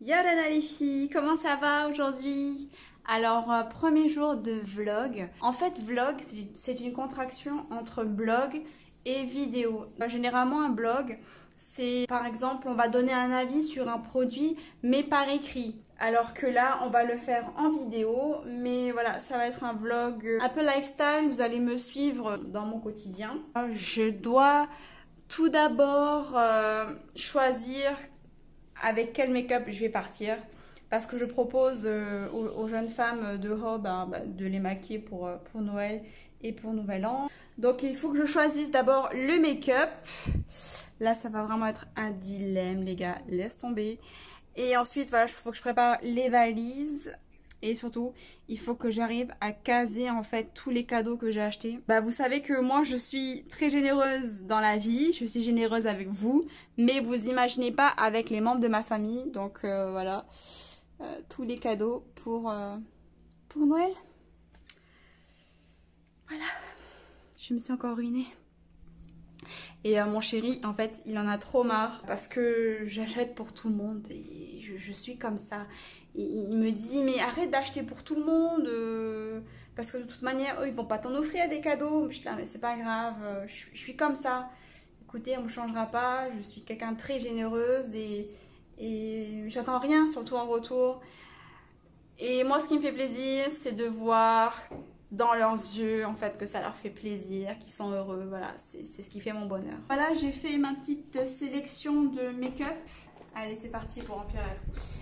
Yolanda les filles, comment ça va aujourd'hui? Alors, premier jour de vlog. En fait, vlog, c'est une contraction entre blog et vidéo. Généralement, un blog, c'est par exemple, on va donner un avis sur un produit, mais par écrit. Alors que là, on va le faire en vidéo, mais voilà, ça va être un vlog un peu lifestyle. Vous allez me suivre dans mon quotidien. Je dois tout d'abord choisir avec quel make-up je vais partir. Parce que je propose aux jeunes femmes de Ho de les maquiller pour Noël et pour Nouvel An. Donc il faut que je choisisse d'abord le make-up. Là, ça va vraiment être un dilemme, les gars. Laisse tomber. Et ensuite, voilà, il faut que je prépare les valises. Et surtout, il faut que j'arrive à caser en fait tous les cadeaux que j'ai achetés. Vous savez que moi, je suis très généreuse dans la vie. Je suis généreuse avec vous. Mais vous imaginez pas avec les membres de ma famille. Donc voilà. Tous les cadeaux pour Noël. Voilà. Je me suis encore ruinée. Et mon chéri, en fait, il en a trop marre parce que j'achète pour tout le monde et je suis comme ça. Et il me dit, mais arrête d'acheter pour tout le monde parce que de toute manière, eux, ils vont pas t'en offrir des cadeaux. Je dis, mais c'est pas grave, je suis comme ça. Écoutez, on me changera pas, je suis quelqu'un de très généreuse et j'attends rien, surtout en retour. Et moi, ce qui me fait plaisir, c'est de voir dans leurs yeux, en fait, que ça leur fait plaisir, qu'ils sont heureux. Voilà, c'est ce qui fait mon bonheur. Voilà, j'ai fait ma petite sélection de make-up. Allez, c'est parti pour remplir la trousse.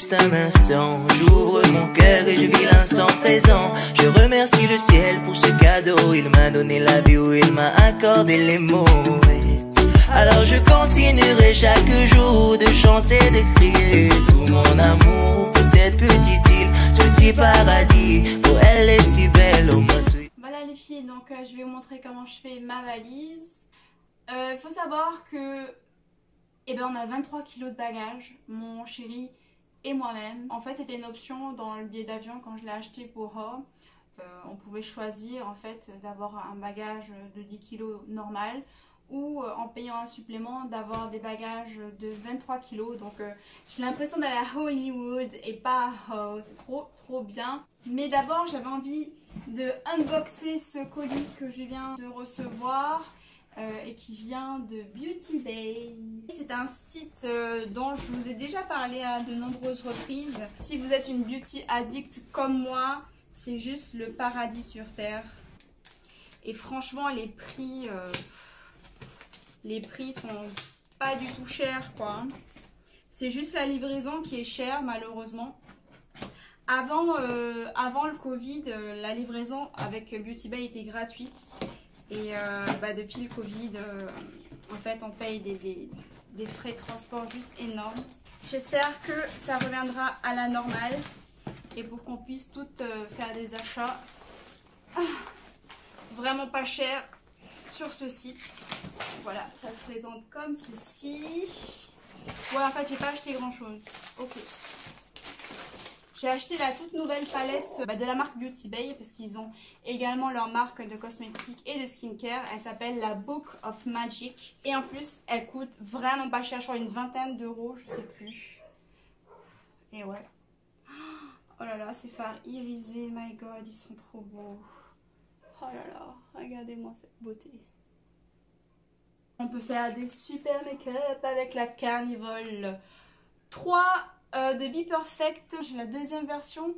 Un instant, j'ouvre mon cœur et je vis l'instant présent. Je remercie le ciel pour ce cadeau. Il m'a donné la vie, où il m'a accordé les mots. Alors je continuerai chaque jour de chanter, de crier tout mon amour pour cette petite île, ce petit paradis. Oh, elle est si belle, oh ma sweet. Voilà les filles, donc je vais vous montrer comment je fais ma valise. Il faut savoir que on a 23 kilos de bagages, mon chéri et moi-même. En fait, c'était une option dans le billet d'avion quand je l'ai acheté pour Ho. On pouvait choisir en fait d'avoir un bagage de 10 kg normal ou en payant un supplément d'avoir des bagages de 23 kg. Donc j'ai l'impression d'aller à Hollywood et pas à Ho. C'est trop bien. Mais d'abord, j'avais envie de unboxer ce colis que je viens de recevoir. Et qui vient de Beauty Bay. C'est un site dont je vous ai déjà parlé à de nombreuses reprises. Si vous êtes une beauty addict comme moi, c'est juste le paradis sur terre. Et franchement, les prix sont pas du tout chers, quoi. C'est juste la livraison qui est chère, malheureusement. Avant le Covid, la livraison avec Beauty Bay était gratuite. Et depuis le Covid, en fait, on paye des frais de transport juste énormes. J'espère que ça reviendra à la normale et pour qu'on puisse toutes faire des achats vraiment pas chers sur ce site. Voilà, ça se présente comme ceci. Voilà, en fait, j'ai pas acheté grand chose. Ok. J'ai acheté la toute nouvelle palette de la marque Beauty Bay parce qu'ils ont également leur marque de cosmétiques et de skincare. Elle s'appelle la Book of Magic. Et en plus, elle coûte vraiment pas cher. Je crois une vingtaine d'euros, je sais plus. Et ouais. Oh là là, ces fards irisés, my god, ils sont trop beaux. Oh là là, regardez-moi cette beauté. On peut faire des super make-up avec la Carnival 3. De Be Perfect, j'ai la deuxième version,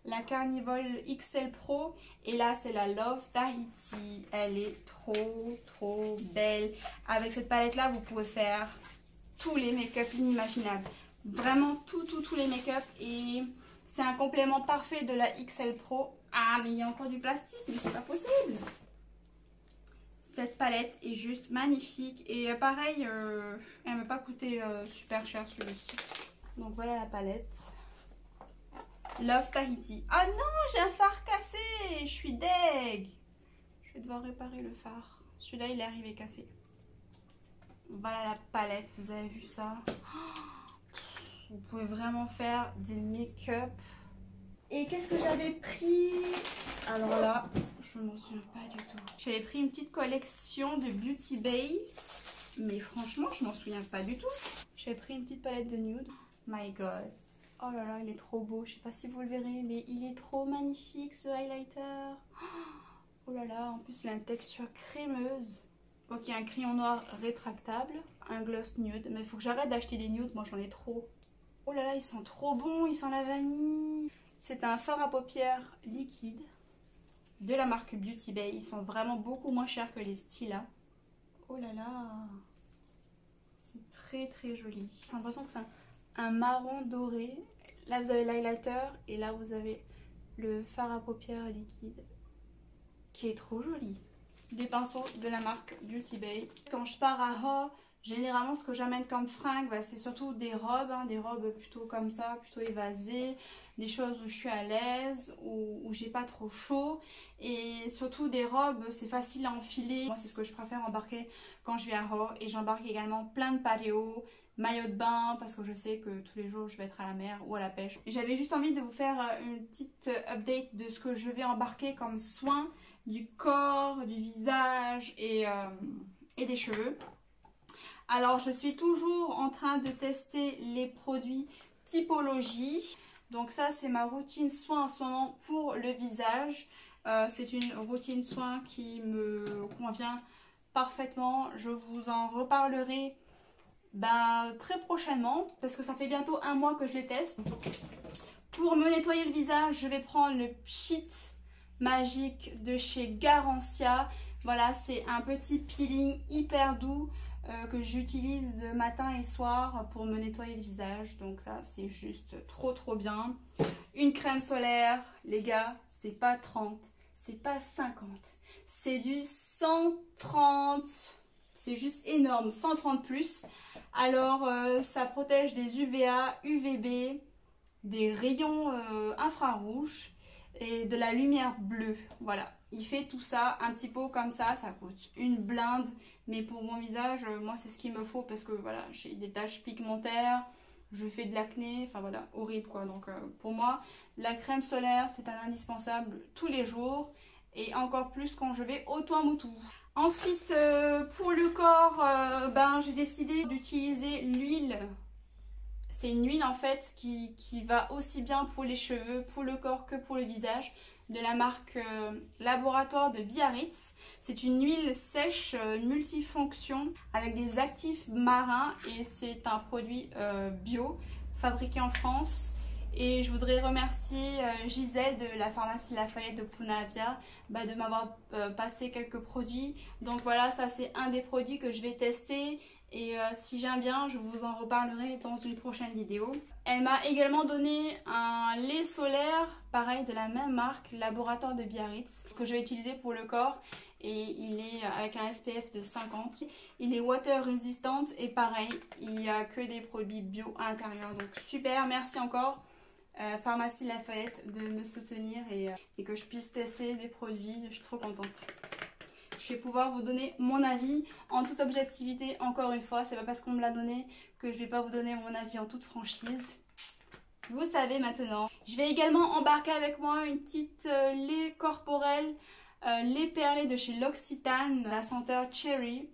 la Carnival XL Pro, et là c'est la Love Tahiti. Elle est trop belle. Avec cette palette là, vous pouvez faire tous les make-up inimaginables, vraiment tous les make-up, et c'est un complément parfait de la XL Pro. Ah, mais il y a encore du plastique, mais c'est pas possible. Cette palette est juste magnifique. Et pareil, elle m'a pas coûté super cher celui-ci. Donc voilà la palette. Love Tahiti. Ah non, j'ai un phare cassé. Je suis deg. Je vais devoir réparer le phare. Celui-là, il est arrivé cassé. Voilà la palette. Vous avez vu ça? Vous pouvez vraiment faire des make-up. Et qu'est-ce que j'avais pris? Alors là, je m'en souviens pas du tout. J'avais pris une petite collection de Beauty Bay. Mais franchement, je m'en souviens pas du tout. J'avais pris une petite palette de nude. My God. Oh là là, il est trop beau. Je sais pas si vous le verrez, mais il est trop magnifique ce highlighter. Oh là là, en plus il a une texture crémeuse. Donc il y a un crayon noir rétractable, un gloss nude. Mais il faut que j'arrête d'acheter des nudes, moi j'en ai trop. Oh là là, il sent trop bon, il sent la vanille. C'est un fard à paupières liquide de la marque Beauty Bay. Ils sont vraiment beaucoup moins chers que les Stila. Oh là là, c'est très très joli. J'ai l'impression que c'est un marron doré. Là vous avez l'highlighter et là vous avez le fard à paupières liquide qui est trop joli. Des pinceaux de la marque Beauty Bay. Quand je pars à Haut, généralement ce que j'amène comme fringues, bah, c'est surtout des robes, des robes plutôt comme ça, plutôt évasées, des choses où je suis à l'aise, où j'ai pas trop chaud, et surtout des robes, c'est facile à enfiler. Moi c'est ce que je préfère embarquer quand je vais à Haut, et j'embarque également plein de paléos, maillot de bain, parce que je sais que tous les jours je vais être à la mer ou à la pêche. J'avais juste envie de vous faire une petite update de ce que je vais embarquer comme soins du corps, du visage et des cheveux. Alors je suis toujours en train de tester les produits Typologie. Donc ça c'est ma routine soin en ce moment pour le visage. C'est une routine soin qui me convient parfaitement. Je vous en reparlerai très prochainement parce que ça fait bientôt un mois que je les teste. Pour me nettoyer le visage, je vais prendre le Pchit Magique de chez Garancia. Voilà, c'est un petit peeling hyper doux que j'utilise matin et soir pour me nettoyer le visage. Donc ça, c'est juste trop trop bien. Une crème solaire, les gars, c'est pas 30, c'est pas 50, c'est du 130. C'est juste énorme, 130 plus. Alors, ça protège des UVA, UVB, des rayons infrarouges et de la lumière bleue. Voilà, il fait tout ça, un petit pot comme ça coûte une blinde. Mais pour mon visage, moi c'est ce qu'il me faut parce que voilà, j'ai des taches pigmentaires, je fais de l'acné, enfin voilà, horrible quoi. Donc pour moi, la crème solaire c'est un indispensable tous les jours et encore plus quand je vais au Tuamotu. Ensuite, pour le corps, j'ai décidé d'utiliser l'huile. C'est une huile en fait qui va aussi bien pour les cheveux, pour le corps que pour le visage, de la marque Laboratoire de Biarritz. C'est une huile sèche multifonction avec des actifs marins et c'est un produit bio fabriqué en France. Et je voudrais remercier Gisèle de la pharmacie Lafayette de Punavia de m'avoir passé quelques produits. Donc voilà, ça c'est un des produits que je vais tester. Et si j'aime bien, je vous en reparlerai dans une prochaine vidéo. Elle m'a également donné un lait solaire, pareil de la même marque, Laboratoire de Biarritz, que je vais utiliser pour le corps. Et il est avec un SPF de 50. Il est water résistant et pareil, il n'y a que des produits bio à l'intérieur. Donc super, merci encore Pharmacie Lafayette de me soutenir et que je puisse tester des produits. Je suis trop contente. Je vais pouvoir vous donner mon avis en toute objectivité. Encore une fois, c'est pas parce qu'on me l'a donné que je vais pas vous donner mon avis en toute franchise. Vous savez maintenant. Je vais également embarquer avec moi une petite lait corporel, lait perlé de chez L'Occitane, la senteur Cherry.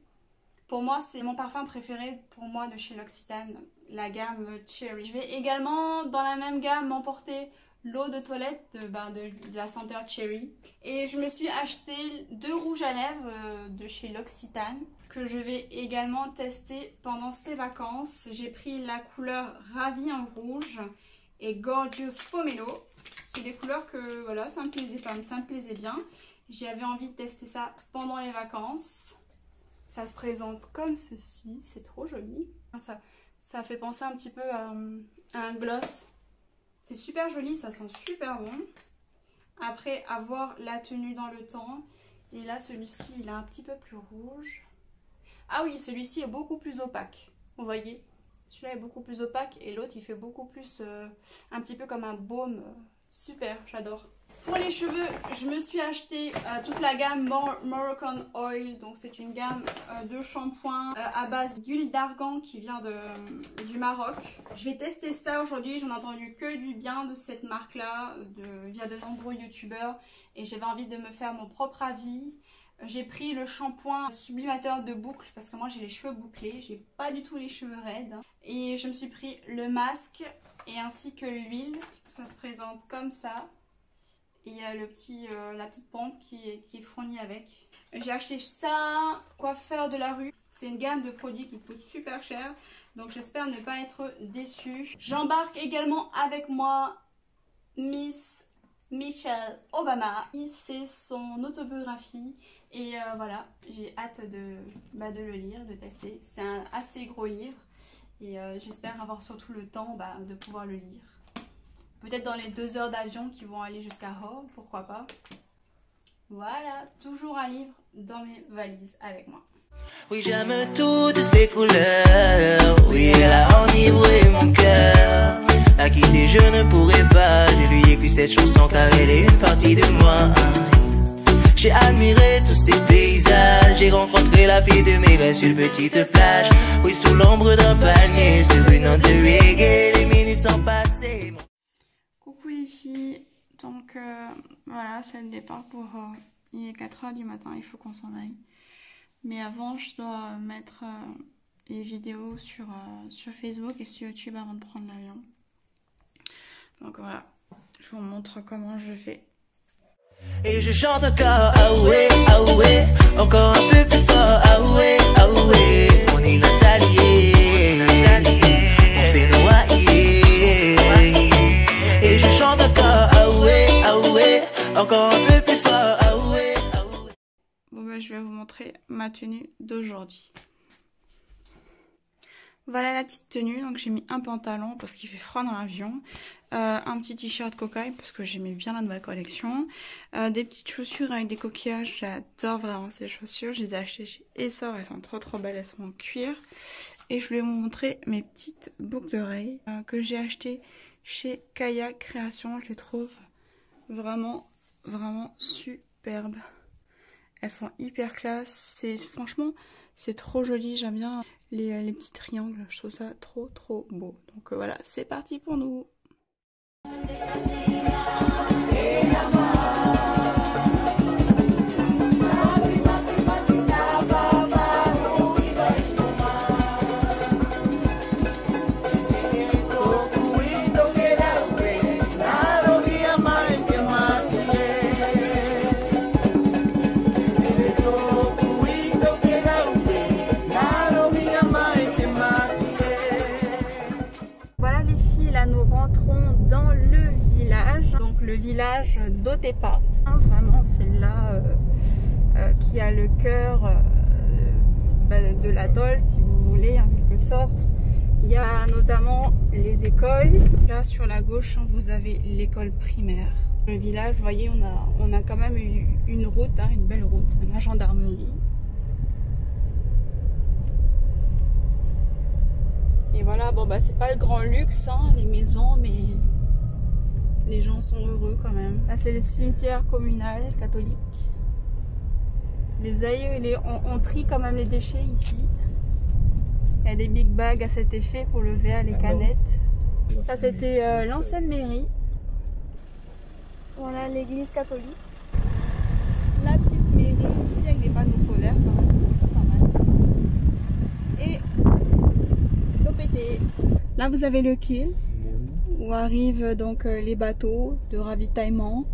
Pour moi, c'est mon parfum préféré pour moi de chez L'Occitane, la gamme Cherry. Je vais également dans la même gamme m'emporter l'eau de toilette de la senteur Cherry. Et je me suis acheté 2 rouges à lèvres de chez L'Occitane que je vais également tester pendant ces vacances. J'ai pris la couleur Ravie en rouge et Gorgeous Pomelo. C'est des couleurs que voilà, ça me plaisait bien. J'avais envie de tester ça pendant les vacances. Ça se présente comme ceci, c'est trop joli. Ça fait penser un petit peu à un gloss. C'est super joli, ça sent super bon. Après, avoir la tenue dans le temps. Et là, celui-ci, il est un petit peu plus rouge. Ah oui, celui-ci est beaucoup plus opaque. Vous voyez? Celui-là est beaucoup plus opaque et l'autre, il fait beaucoup plus... un petit peu comme un baume. Super, j'adore. Pour les cheveux, je me suis acheté toute la gamme Moroccan Oil. Donc c'est une gamme de shampoing à base d'huile d'argan qui vient du Maroc. Je vais tester ça aujourd'hui. J'en ai entendu que du bien de cette marque-là via de nombreux youtubeurs. Et j'avais envie de me faire mon propre avis. J'ai pris le shampoing sublimateur de boucles parce que moi j'ai les cheveux bouclés. J'ai pas du tout les cheveux raides. Et je me suis pris le masque et ainsi que l'huile. Ça se présente comme ça. Et il y a la petite pompe qui est fournie avec. J'ai acheté ça, coiffeur de la rue. C'est une gamme de produits qui coûte super cher. Donc j'espère ne pas être déçue. J'embarque également avec moi Miss Michelle Obama. C'est son autobiographie. Et voilà, j'ai hâte de le lire, de tester. C'est un assez gros livre. Et j'espère avoir surtout le temps de pouvoir le lire. Peut-être dans les 2 heures d'avion qui vont aller jusqu'à Hull, pourquoi pas. Voilà, toujours un livre dans mes valises avec moi. Oui, j'aime toutes ces couleurs. Oui, elle a enivré mon cœur. La quitter, je ne pourrais pas. Je lui écris cette chanson car elle est une partie de moi. J'ai admiré tous ces paysages. J'ai rencontré la fille de mes rêves sur une petite plage. Oui, sous l'ombre d'un palmier, sur une onde de reggae. Les minutes sont passées. Coucou les filles, donc voilà, c'est le départ pour... il est 4 h du matin, il faut qu'on s'en aille. Mais avant, je dois mettre les vidéos sur Facebook et sur YouTube avant de prendre l'avion. Donc voilà, je vous montre comment je fais. Et je chante encore, ah ouais, encore un peu plus fort, ah ouais, on est Nathalie, on fait noyer. Et je chante encore, ah ouais, encore un peu plus fort, ah ouais. Bon je vais vous montrer ma tenue d'aujourd'hui. Voilà la petite tenue, donc j'ai mis un pantalon parce qu'il fait froid dans l'avion, un petit t-shirt cocaille parce que j'aimais bien la nouvelle collection, des petites chaussures avec des coquillages, j'adore vraiment ces chaussures, je les ai achetées chez Essor, elles sont trop belles, elles sont en cuir. Et je vais vous montrer mes petites boucles d'oreilles que j'ai achetées chez Kaya Création, je les trouve vraiment superbes. Elles font hyper classe, franchement c'est trop joli, j'aime bien les petits triangles, je trouve ça trop beau. Donc voilà, c'est parti pour nous. Village d'Otepa. Vraiment, c'est là qui a le cœur de l'atoll, si vous voulez, en quelque sorte. Il y a notamment les écoles. Là, sur la gauche, vous avez l'école primaire. Le village, vous voyez, on a quand même une route, une belle route, la gendarmerie. Et voilà, bon c'est pas le grand luxe, les maisons, mais les gens sont heureux quand même. Là, c'est le cimetière communal catholique. Vous voyez, on trie quand même les déchets ici. Il y a des big bags à cet effet pour le verre, les canettes. Ça, c'était l'ancienne mairie. Voilà l'église catholique. La petite mairie ici avec des panneaux solaires quand même, c'est pas mal. Et l'OPT. Là, vous avez le quai où arrivent donc les bateaux de ravitaillement.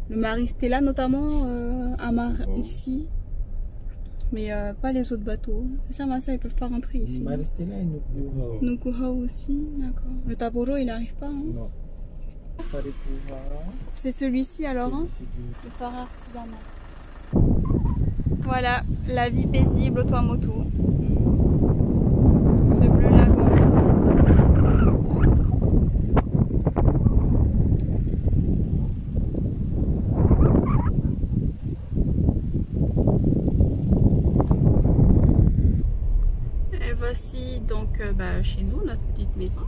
Le Maristella notamment ici, mais pas les autres bateaux. Ça, ils peuvent pas rentrer ici. Maristella et Nukuhau. Nukuhau aussi, d'accord. Le Taboro, il n'arrive pas. Non. C'est celui-ci alors, le phare artisanal. Voilà, la vie paisible au Tuamotu. Ce bleu lagon. voici donc chez nous, notre petite maison.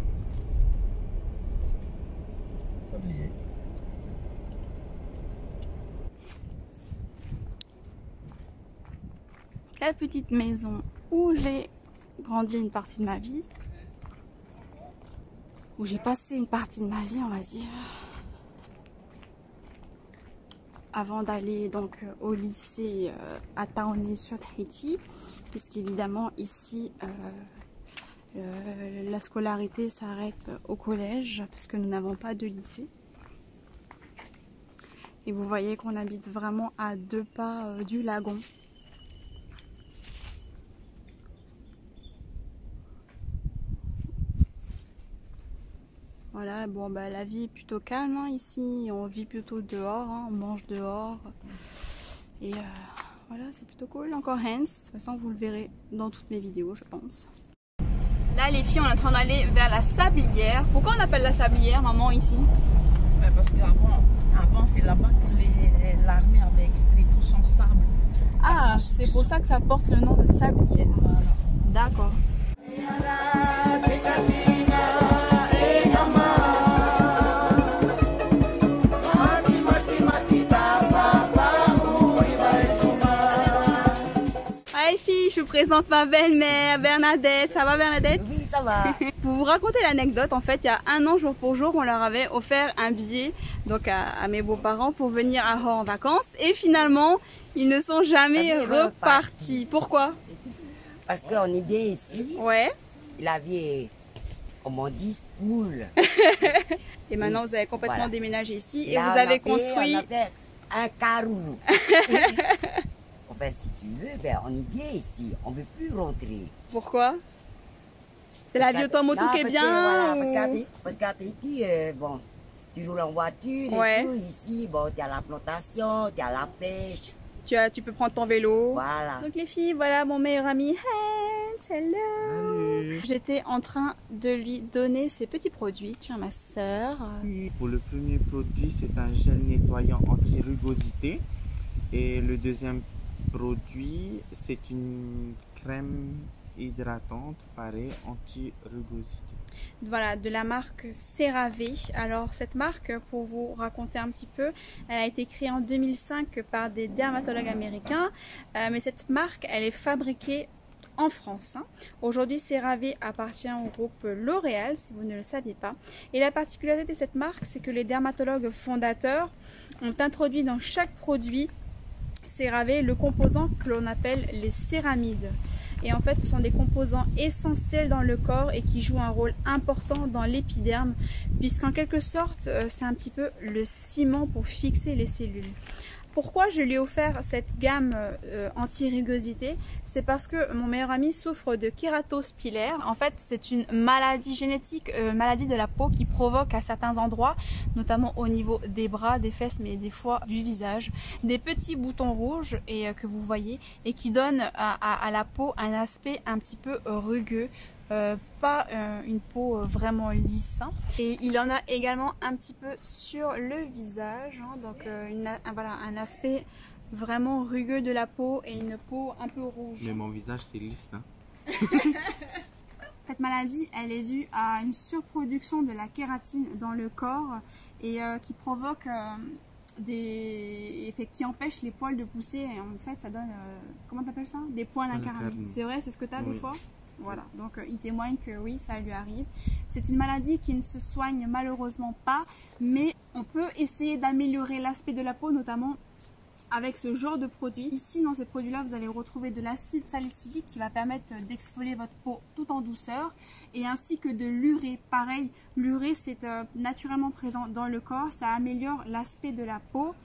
Sablier. La petite maison où j'ai grandi une partie de ma vie, où j'ai passé une partie de ma vie, on va dire, avant d'aller donc au lycée à Taoné-sur-Tahiti, puisqu'évidemment ici la scolarité s'arrête au collège puisque nous n'avons pas de lycée. Et vous voyez qu'on habite vraiment à 2 pas du lagon. Voilà, bon la vie est plutôt calme hein, ici, on vit plutôt dehors, hein, on mange dehors. Et voilà, c'est plutôt cool. Encore Hans, de toute façon vous le verrez dans toutes mes vidéos je pense. Là les filles, on est en train d'aller vers la sablière. Pourquoi on appelle la sablière, maman, ici? Parce qu'avant c'est là-bas que l'armée avait extrait tout son sable. Ah, c'est pour ça que ça porte le nom de sablière. Voilà. D'accord. Allez filles, je vous présente ma belle-mère Bernadette. Ça va Bernadette? Oui, ça va. Pour vous raconter l'anecdote, en fait, il y a 1 an, jour pour jour, on leur avait offert un billet donc à mes beaux-parents pour venir à Hors en vacances. Et finalement, ils ne sont jamais repartis. Pourquoi? Parce qu'on est bien ici. Ouais. La vie est, comme on dit, cool. Et maintenant, vous avez complètement Voilà. déménagé ici et Là, vous avez construit... On a fait un carreau. Enfin, si tu veux, ben, on est bien ici. On ne veut plus rentrer. Pourquoi? C'est la vie automoto qui est bien ou... Parce qu'à Tahiti, bon, tu roules en voiture Ouais. et tout. Ici, bon, tu as la plantation, tu as la pêche. Tu peux prendre ton vélo. Voilà. Donc les filles, voilà mon meilleur ami Hans, hello. J'étais en train de lui donner ses petits produits. Tiens ma soeur. Pour le premier produit, c'est un gel nettoyant anti-rugosité. Et le deuxième produit, c'est une crème hydratante, pareil, anti-rugosité. Voilà, de la marque CeraVe. Alors cette marque, pour vous raconter un petit peu, elle a été créée en 2005 par des dermatologues américains. Mais cette marque, elle est fabriquée en France. Aujourd'hui, CeraVe appartient au groupe L'Oréal, si vous ne le saviez pas. Et la particularité de cette marque, c'est que les dermatologues fondateurs ont introduit dans chaque produit CeraVe le composant que l'on appelle les céramides. Et en fait, ce sont des composants essentiels dans le corps et qui jouent un rôle important dans l'épiderme, puisqu'en quelque sorte, c'est un petit peu le ciment pour fixer les cellules. Pourquoi je lui ai offert cette gamme anti-rugosité? C'est parce que mon meilleur ami souffre de kératose pilaire. En fait, c'est une maladie génétique, maladie de la peau qui provoque à certains endroits, notamment au niveau des bras, des fesses, mais des fois du visage, des petits boutons rouges et que vous voyez et qui donnent à la peau un aspect un petit peu rugueux. Pas une peau vraiment lisse. Et il en a également un petit peu sur le visage, hein, donc voilà, un aspect vraiment rugueux de la peau et une peau un peu rouge. Mais mon visage, c'est lisse. Hein. Cette maladie, elle est due à une surproduction de la kératine dans le corps et qui provoque qui empêche les poils de pousser et en fait ça donne, comment t'appelles ça? Des poils incarnés. C'est vrai, c'est ce que tu as des fois? Voilà, donc il témoigne que oui, ça lui arrive. C'est une maladie qui ne se soigne malheureusement pas, mais on peut essayer d'améliorer l'aspect de la peau, notamment avec ce genre de produit. Ici, dans ces produits-là, vous allez retrouver de l'acide salicylique qui va permettre d'exfolier votre peau tout en douceur, et ainsi que de l'urée. Pareil, l'urée, c'est naturellement présent dans le corps, ça améliore l'aspect de la peau.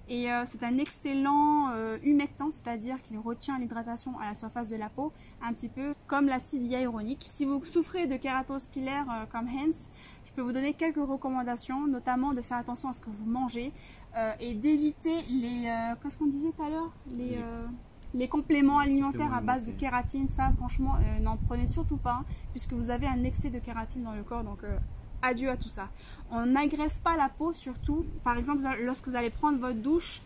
Et c'est un excellent humectant, c'est-à-dire qu'il retient l'hydratation à la surface de la peau, un petit peu comme l'acide hyaluronique. Si vous souffrez de kératose pilaire comme Hans, je peux vous donner quelques recommandations, notamment de faire attention à ce que vous mangez et d'éviter les, qu'est-ce qu'on disait tout à l'heure, les compléments alimentaires à base de kératine. Ça, franchement, n'en prenez surtout pas, hein, puisque vous avez un excès de kératine dans le corps, donc adieu à tout ça. On n'agresse pas la peau surtout. Par exemple, lorsque vous allez prendre votre douche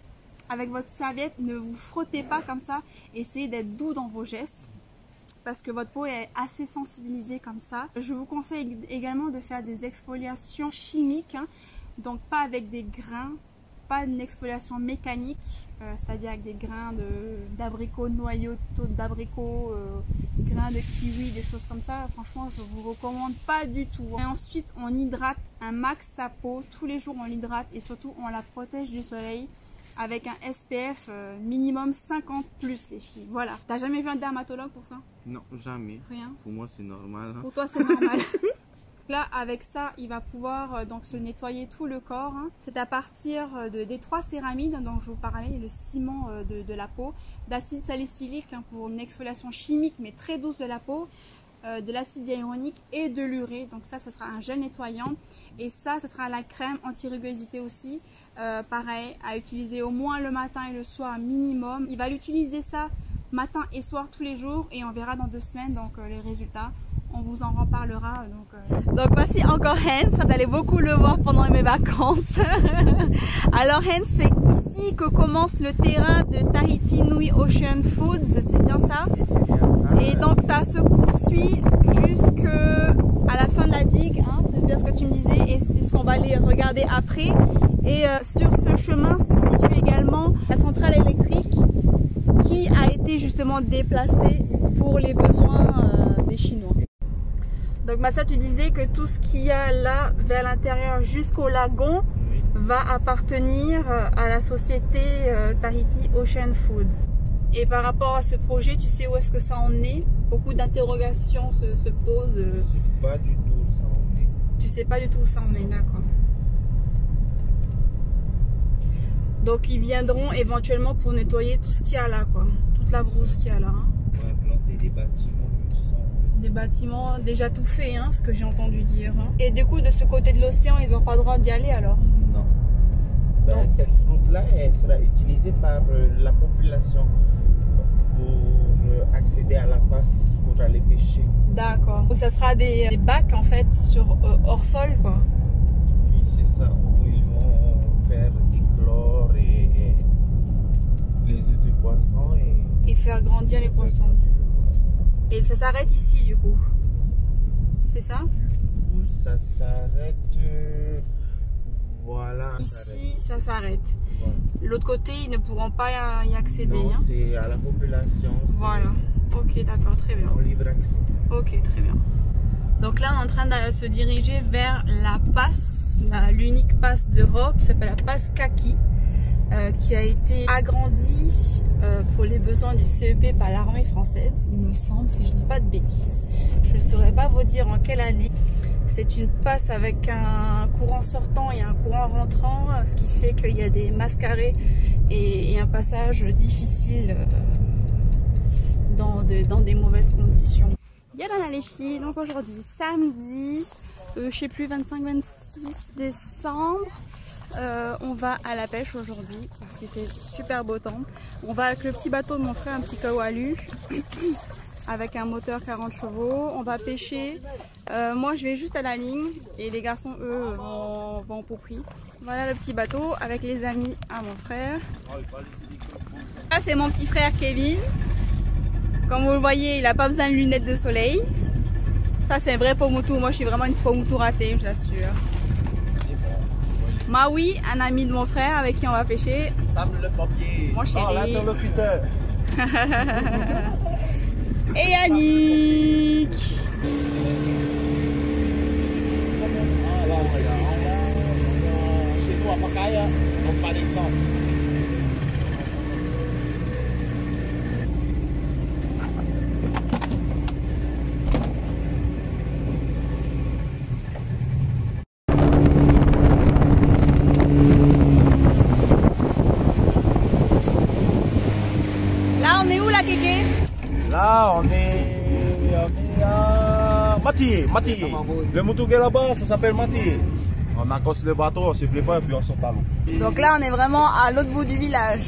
avec votre serviette, ne vous frottez pas comme ça. Essayez d'être doux dans vos gestes. parce que votre peau est assez sensibilisée comme ça. Je vous conseille également de faire des exfoliations chimiques, hein, donc pas avec des grains, pas une exfoliation mécanique, c'est-à-dire avec des grains d'abricots, noyaux d'abricots, grains de kiwi, des choses comme ça. Franchement, je vous recommande pas du tout. Et ensuite, on hydrate un max sa peau. Tous les jours, on l'hydrate et surtout, on la protège du soleil avec un SPF minimum 50+, les filles. Voilà. T'as jamais vu un dermatologue pour ça? Non, jamais. Rien. Pour moi, c'est normal. Hein. Pour toi, c'est normal. Là, avec ça, il va pouvoir donc se nettoyer tout le corps. Hein. C'est à partir des 3 céramides dont je vous parlais, le ciment de la peau, d'acide salicylique hein, pour une exfoliation chimique mais très douce de la peau, de l'acide hyaluronique et de l'urée. Donc ça sera un gel nettoyant. Et ça sera la crème anti-rugosité aussi. Pareil, à utiliser au moins le matin et le soir minimum. Il va l'utiliser ça matin et soir tous les jours et on verra dans 2 semaines donc les résultats. On vous en reparlera. Donc voici encore Hans, vous allez beaucoup le voir pendant mes vacances. Alors Hans, c'est ici que commence le terrain de Tahiti Nui Ocean Foods, c'est bien ça? Et donc ça se poursuit jusqu'à la fin de la digue, hein, c'est bien ce que tu me disais et c'est ce qu'on va aller regarder après. Et sur ce chemin se situe également la centrale électrique qui a été justement déplacée pour les besoins des Chinois. Donc Massa, tu disais que tout ce qu'il y a là vers l'intérieur jusqu'au lagon va appartenir à la société Tahiti Ocean Foods. Et par rapport à ce projet, tu sais où est-ce que ça en est? Beaucoup d'interrogations se posent. Je sais pas du tout où ça en est. Tu sais pas du tout où ça en est, d'accord. Donc ils viendront éventuellement pour nettoyer tout ce qu'il y a là, quoi. Toute la brousse qu'il y a là. Hein. On va planter des bâtiments, il me semble. Des bâtiments déjà tout faits, hein, ce que j'ai entendu dire. Hein. Et du coup, de ce côté de l'océan, ils n'ont pas le droit d'y aller alors? Non. Ben, cette route-là, elle sera utilisée par la population pour accéder à la passe pour aller pêcher. D'accord. Donc ça sera des bacs en fait sur hors sol, quoi. Oui, c'est ça. Où ils vont faire éclore et les œufs de poisson et faire grandir les poissons. Et ça s'arrête ici du coup. C'est ça? Du coup, ça s'arrête. Voilà. Ici, ça s'arrête. Voilà. L'autre côté, ils ne pourront pas y accéder. Non, hein. c'est à la population. Voilà. Ok, d'accord, très bien. En libre accès. Ok, très bien. Donc là, on est en train de se diriger vers la passe, l'unique passe d'Europe qui s'appelle la passe Kaki, qui a été agrandie pour les besoins du CEP par l'armée française, il me semble, si je ne dis pas de bêtises. Je ne saurais pas vous dire en quelle année. C'est une passe avec un courant sortant et un courant rentrant, ce qui fait qu'il y a des mascarés et un passage difficile dans des mauvaises conditions. Yalana les filles, donc aujourd'hui samedi, je sais plus, 25-26 décembre, on va à la pêche aujourd'hui parce qu'il fait super beau temps. On va avec le petit bateau de mon frère, un petit kawalu avec un moteur 40 chevaux. On va pêcher. Moi je vais juste à la ligne et les garçons eux vont au prix. Voilà le petit bateau avec les amis à mon frère. Là c'est mon petit frère Kevin. Comme vous le voyez, il n'a pas besoin de lunettes de soleil. Ça c'est un vrai pomoutou. Moi je suis vraiment une pomoutou ratée, je vous assure. Maui, un ami de mon frère avec qui on va pêcher. Sam le papier. Mon chéri. Oh, l'interlocuteur. Et Yannick. Chez nous à Pacaïa, donc pas d'exemple. Là on est où là Kéké? Là, on est à Mati. Le moutou qui est là-bas, ça s'appelle Mati. On accoste le bateau, on se prépare et puis on saute à l'eau. Donc là, on est vraiment à l'autre bout du village.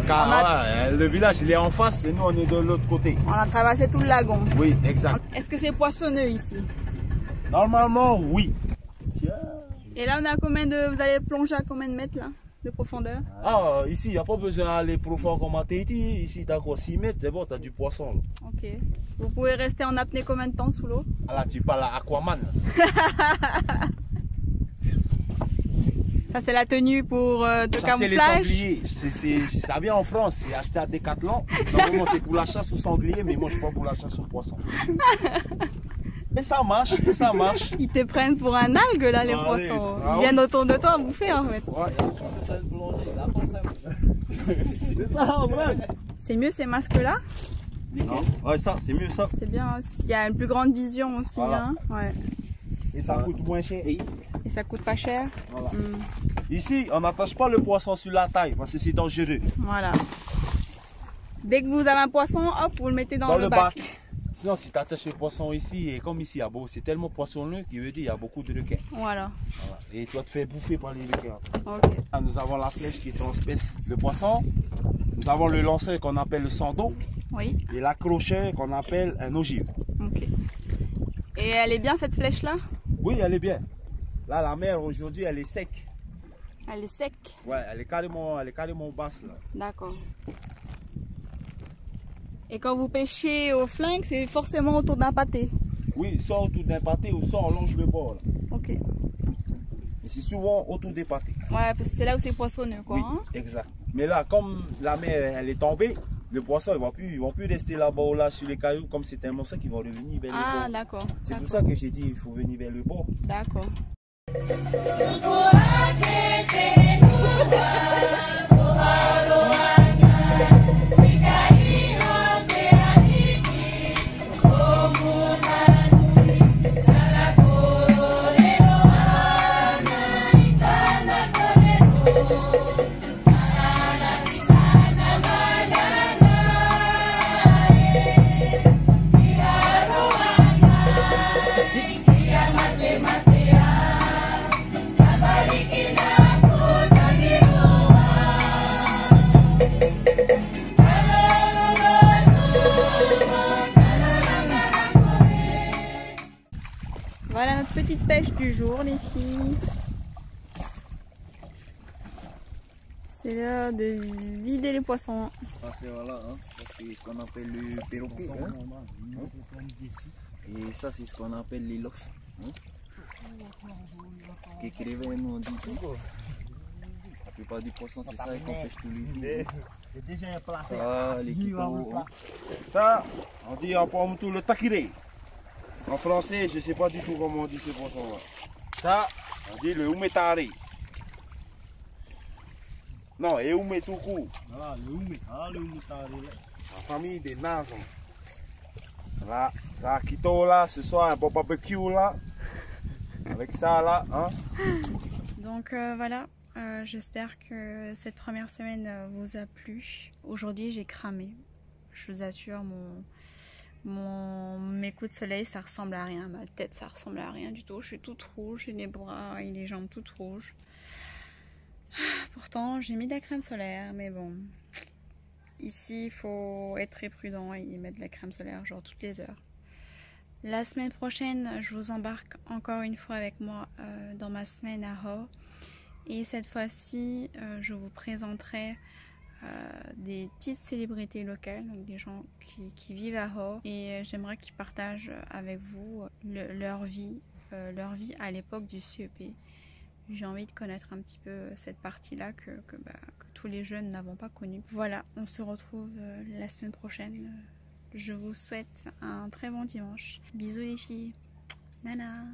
Car le village, il est en face et nous, on est de l'autre côté. On a traversé tout le lagon. Oui, exact. Est-ce que c'est poissonneux ici? Normalement, oui. Et là, on est à combien de... Vous allez plonger à combien de mètres là? de profondeur? Ah, ici, il n'y a pas besoin d'aller profond comme à Tahiti. Ici, tu as quoi 6 mètres, c'est bon, tu as du poisson. Là. Ok. Vous pouvez rester en apnée combien de temps sous l'eau? Ah là, tu parles à Aquaman. Ça, c'est la tenue pour de Ça, c'est les camouflage. sangliers. Ça vient en France, c'est acheté à Decathlon. Normalement, c'est pour la chasse aux sangliers, mais moi, je prends pour la chasse aux poissons. Mais ça marche, mais ça marche. Ils te prennent pour un algue là, les Ah, poissons. oui. Ils viennent autour de toi à bouffer en fait. Ouais, c'est ça, en vrai. C'est mieux ces masques là? Ouais, ça, c'est mieux ça. C'est bien. Il y a une plus grande vision aussi. Voilà. Hein? Ouais. Et ça coûte moins cher. Et ça coûte pas cher. Voilà. Hmm. Ici, on n'attache pas le poisson sur la taille parce que c'est dangereux. Voilà. Dès que vous avez un poisson, hop, vous le mettez dans le bac. Sinon, si tu attaches le poisson ici, et comme ici, c'est tellement poissonneux qu'il veut dire qu'il y a beaucoup de requins. Voilà. Voilà. Et tu vas te faire bouffer par les requins. Ok. Là, nous avons la flèche qui transperce le poisson. Nous avons le lanceur qu'on appelle le sando. Oui. Et l'accrocheur qu'on appelle un ogive. Ok. Et elle est bien cette flèche là? Oui, elle est bien. Là, la mer aujourd'hui, elle est sec. Elle est sec. Ouais, elle est carrément basse là. D'accord. Et quand vous pêchez au flingue, c'est forcément autour d'un pâté. Oui, soit autour d'un pâté ou soit on longe le bord là. Ok. Et c'est souvent autour des pâtés. Ouais, parce que c'est là où c'est poissonneux quoi. Oui, Hein? exact. Mais là, comme la mer elle est tombée, le poisson ils vont plus rester là-bas ou là sur les cailloux comme c'est tellement ça qu'ils vont revenir vers le Ah bord. d'accord. C'est pour ça que j'ai dit il faut venir vers le bord. D'accord. Voilà notre petite pêche du jour, les filles. C'est l'heure de vider les poissons. Ça c'est voilà, hein. Ça, c'est ce qu'on appelle le perroquet. Hein. Et ça c'est ce qu'on appelle les loches. Hein. Qu'écrivain nous on dit tout. La plupart des poissons c'est ça qu'on pêche tous les jours. C'est déjà placé. Ah, les quitos. Hein. Ça, on dit en tout le takiré. En français, je ne sais pas du tout comment on dit ce poisson-là. Ça, on dit le umetare. Non, et umetuku. Voilà, le oumé. Ah, le oumetare. La famille des nasons. Là, ça, Quito là, ce soir, un bon barbecue là. Avec ça là, hein. Donc voilà, j'espère que cette première semaine vous a plu. Aujourd'hui, j'ai cramé. Je vous assure, mes coups de soleil, ça ressemble à rien. Ma tête, ça ressemble à rien du tout. Je suis toute rouge, j'ai les bras et les jambes toutes rouges. Pourtant, j'ai mis de la crème solaire, mais bon. Ici, il faut être très prudent et mettre de la crème solaire genre toutes les heures. La semaine prochaine, je vous embarque encore une fois avec moi dans ma semaine à Hau. Et cette fois-ci, je vous présenterai des petites célébrités locales, donc des gens qui vivent à Hau. Et j'aimerais qu'ils partagent avec vous leur vie à l'époque du CEP. J'ai envie de connaître un petit peu cette partie-là que tous les jeunes n'avons pas connue. Voilà, on se retrouve la semaine prochaine. Je vous souhaite un très bon dimanche. Bisous les filles. Nana.